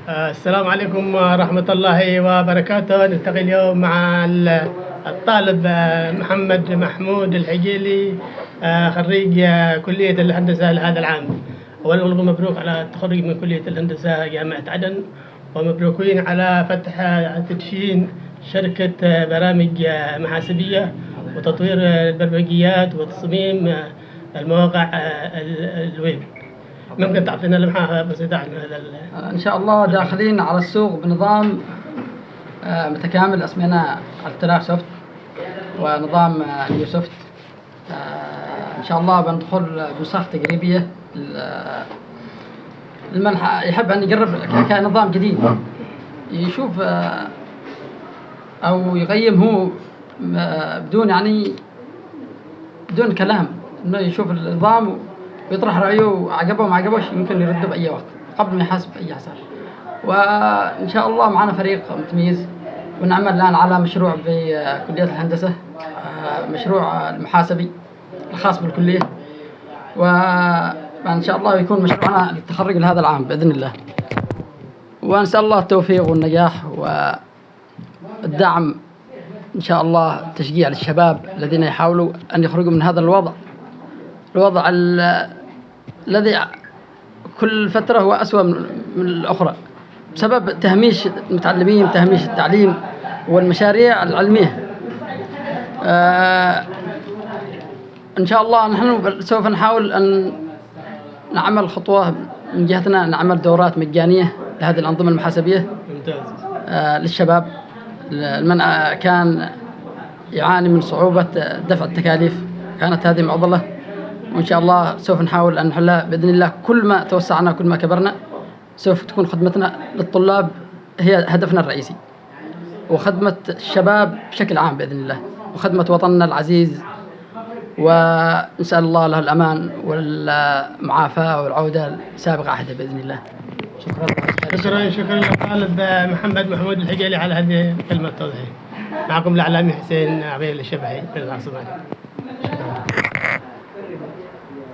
السلام عليكم ورحمة الله وبركاته. نلتقي اليوم مع الطالب محمد محمود الحجيلي، خريج كلية الهندسة لهذا العام. أولا مبروك على التخرج من كلية الهندسة جامعة عدن، ومبروكين على فتح تدشين شركة برامج محاسبية وتطوير البرمجيات وتصميم المواقع الويب. ممكن تعطينا لمحة بسيطة عن هذا؟ إن شاء الله داخلين على السوق بنظام متكامل اسميناه التراك سوفت ونظام نيوسوفت. إن شاء الله بندخل بنسخ تجريبية لمن يحب أن يجرب كنظام جديد، يشوف أو يقيم هو بدون بدون كلام، إنه يشوف النظام ويطرح رأيه، وعجبه ما عجبوش يمكن يرده بأي وقت قبل ما يحاسب أي حساب. وإن شاء الله معنا فريق متميز، ونعمل الآن على مشروع في كلية الهندسة، مشروع المحاسبي الخاص بالكلية، وإن شاء الله يكون مشروعنا للتخرج لهذا العام بإذن الله. ونسأل الله التوفيق والنجاح والدعم إن شاء الله، تشجيع للشباب الذين يحاولوا أن يخرجوا من هذا الوضع الذي كل فترة هو أسوأ من الأخرى بسبب تهميش المتعلمين، تهميش التعليم والمشاريع العلمية. إن شاء الله نحن سوف نحاول أن نعمل خطوة من جهتنا، نعمل دورات مجانية لهذه الأنظمة المحاسبية للشباب من كان يعاني من صعوبة دفع التكاليف، كانت هذه معضلة، وإن شاء الله سوف نحاول أن نحلها بإذن الله. كل ما توسعنا كل ما كبرنا سوف تكون خدمتنا للطلاب هي هدفنا الرئيسي، وخدمة الشباب بشكل عام بإذن الله، وخدمة وطننا العزيز، ونسأل الله له الأمان والمعافاة والعودة لسابق عهده بإذن الله. شكرا للطالب محمد محمود الحجيلي على هذه الكلمة التوضيحية. معكم الإعلامي حسين عبيد الشبحي من العاصمة.